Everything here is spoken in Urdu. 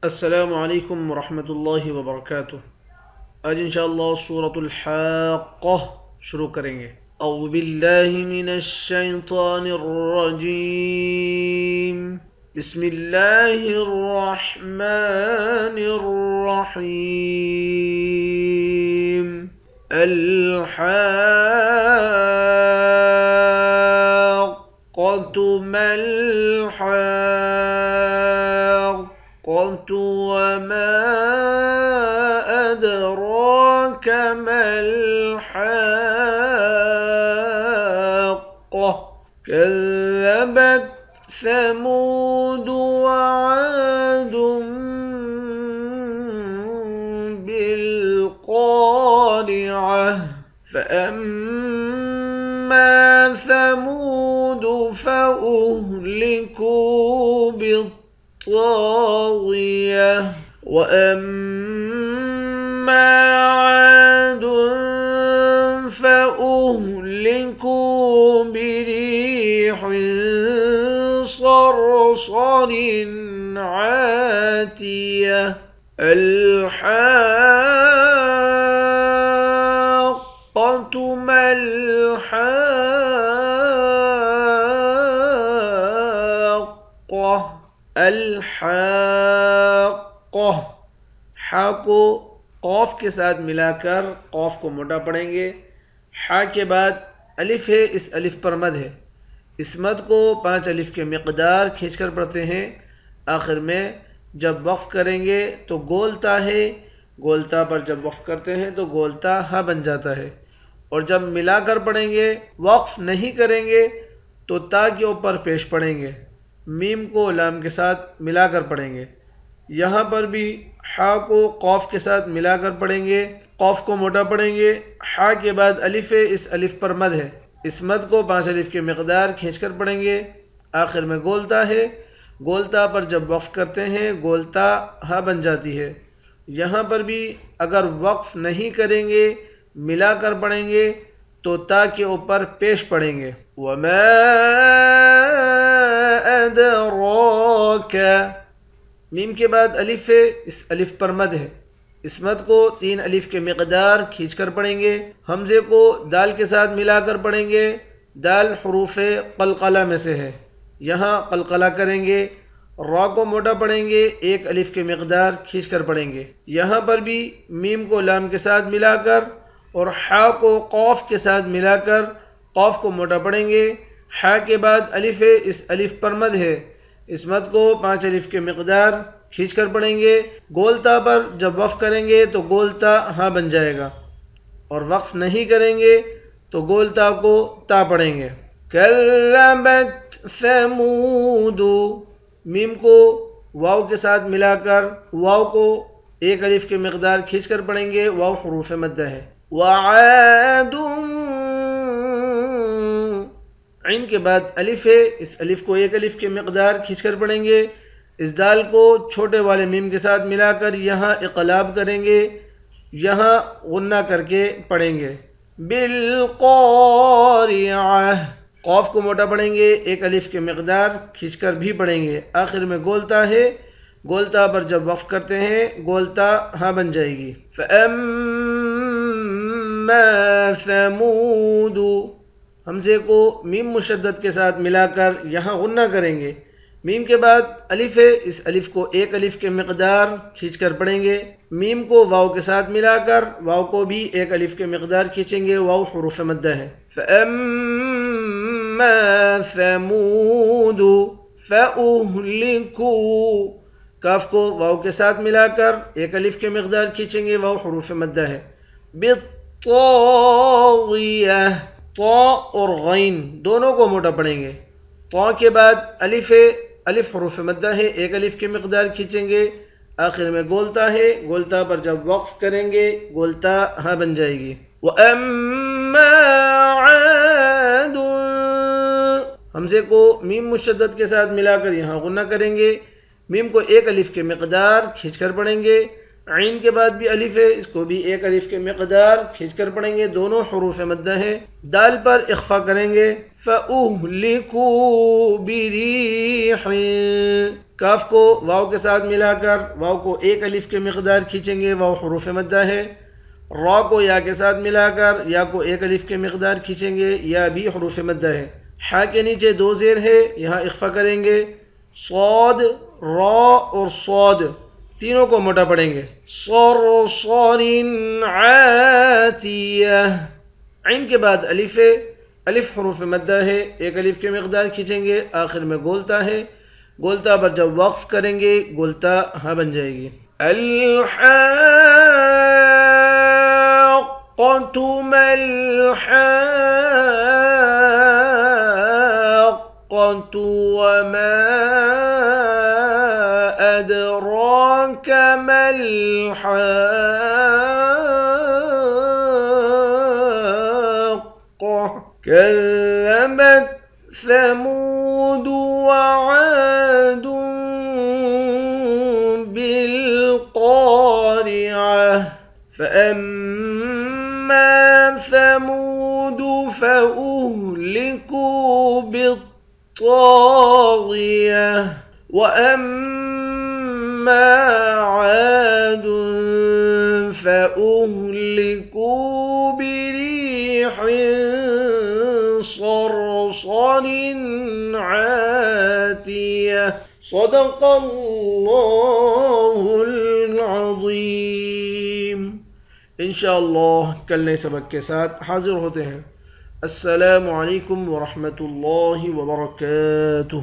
السلام علیکم ورحمۃ اللہ وبرکاتہ۔ آج انشاءاللہ سورۃ الحاقہ شروع کریں گے۔ اعوذ باللہ من الشیطان الرجیم، بسم اللہ الرحمن الرحیم۔ الحاقۃ ما الحاقۃ وما أدراك ما الحاقة كذبت ثمود وعاد بالقارعة فأما ثمود فأهلكوا بالطاغية وأما عاد فأهلكوا بريح صرصر عاتية الحاقة ما الحاقة الحاقة حا کو قوف کے ساتھ ملا کر قوف کو موٹا پڑھیں گے۔ حا کے بعد الف ہے، اس الف پر مد ہے۔ اس مد کو 5 الف کے مقدار کھینچ کر پڑھتے ہیں۔ آخر میں جب وقف کریں گے تو گولتا ہے، گولتا پر جب وقف کرتے ہیں تو گولتا ہا بن جاتا ہے، اور جب ملا کر پڑھیں گے وقف نہیں کریں گے تو تا کے اوپر پیش پڑھیں گے، میم کو لام کے ساتھ ملا کر پڑھیں گے۔ یہاں پر بھی حا کو قوف کے ساتھ ملا کر پڑھیں گے، قوف کو موٹا پڑھیں گے۔ حا کے بعد الف ہے، اس الف پر مد ہے۔ اس مد کو 5 الف کے مقدار کھینچ کر پڑھیں گے۔ آخر میں گولتا ہے، گولتا پر جب وقف کرتے ہیں گولتا ہا بن جاتی ہے۔ یہاں پر بھی اگر وقف نہیں کریں گے ملا کر پڑھیں گے تو تا کے اوپر پیش پڑھیں گے۔ وَمَا أَدْرَاكَ، میم کے بعد الف ہے، اس الف پر مد ہے۔ اس مد کو 3 الف کے مقدار کھینچ کر پڑھیں گے۔ حمزے کو دال کے ساتھ ملا کر پڑھیں گے۔ دال حروف قلقلہ میں سے ہے، یہاں قلقلہ کریں گے۔ را کو موٹا پڑھیں گے، 1 الف کے مقدار کھینچ کر پڑھیں گے۔ یہاں پر بھی میم کو لام کے ساتھ ملا کر اور حا کو قوف کے ساتھ ملا کر قوف کو موٹا پڑھیں گے۔ حا کے بعد الف ہے، اس الف پر مد ہے۔ اس مد کو 5 الف کے مقدار کھینچ کر پڑھیں گے۔ گولتا پر جب وقف کریں گے تو گولتا ہاں بن جائے گا، اور وقف نہیں کریں گے تو گولتا کو تا پڑھیں گے۔ کذبت ثمود، میم کو واو کے ساتھ ملا کر واو کو 1 الف کے مقدار کھینچ کر پڑھیں گے، واو حروف مدہ ہے۔ وعاد، عین کے بعد الف ہے، اس الف کو 1 الف کے مقدار کھینچ کر پڑھیں گے۔ اس دال کو چھوٹے والے میم کے ساتھ ملا کر یہاں اقلاب کریں گے، یہاں غنہ کر کے پڑھیں گے۔ بالقارعہ، قوف کو موٹا پڑھیں گے، 1 الف کے مقدار کھینچ کر بھی پڑھیں گے۔ آخر میں گولتا ہے، گولتا پر جب وقف کرتے ہیں گولتا ہاں بن جائے گی۔ فَأَمَّا ثَمُودُ، حمزے کو میم مشدد کے ساتھ ملا کر یہاں غنہ کریں گے۔ میم کے بعد الف ہے، اس الف کو 1 الف کے مقدار کھینچ کر پڑھیں گے۔ میم کو واو کے ساتھ ملا کر واو کو بھی 1 الف کے مقدار کھینچیں گے، واو حروف مدہ ہے۔ فَأَمَّا ثَمُودُ فَأُهْلِكُوا، کاف کو واو کے ساتھ ملا کر 1 الف کے مقدار کھینچیں گے، واو حروف مدہ ہے۔ بالطاغیہ، طا اور غین دونوں کو موٹا پڑھیں گے۔ طا کے بعد الف ہے، الف حروف مدہ ہے، 1 الف کی مقدار کھینچیں گے۔ آخر میں گولتا ہے، گولتا پر جب وقف کریں گے گولتا ہاں بن جائے گی۔ وَأَمَّا عَادٌ، حمزے کو میم مشدد کے ساتھ ملا کر یہاں غنہ کریں گے۔ میم کو 1 الف کے مقدار کھینچ کر پڑھیں گے۔ عین کے بعد بھی الف ہے، اس کو بھی ایک الف کے مقدار کھینچ کر پڑھیں گے، دونوں حروف مدہ ہیں۔ دال پر اخفا کریں گے، فَأُهْلِكُوا بِرِيحٍ۔ کاف کو واو کے ساتھ ملا کر واو کو ایک الف کے مقدار کھینچیں گے، واو حروف مدہ ہے۔ را کو یا کے ساتھ ملا کر یا کو ایک الف کے مقدار کھینچیں گے، یا بھی حروف مدہ ہے۔ ہا کے نیچے دو زیر ہے، یہاں اخفا کریں گے۔ صاد، را اور صاد تینوں کو موٹا پڑھیں گے۔ صرصر عاتیہ۔ عین کے بعد الف ہے، الف حروف مدہ ہے، ایک الف کے مقدار کھینچیں گے، آخر میں گولتا ہے، گولتا پر جب وقف کریں گے گولتا ہاں بن جائے گی۔ الحاقۃ ما الحاقۃ وما أدراك ما الحاقة كذبت ثمود وعاد بالقارعة فأما ثمود فأهلكوا بالطاغية وأما عاد فأهلكوا بريح صرصر عاتية صدق اللہ العظیم۔ انشاءاللہ کل نئے سبق کے ساتھ حاضر ہوتے ہیں۔ السلام علیکم ورحمۃ اللہ وبرکاتہ۔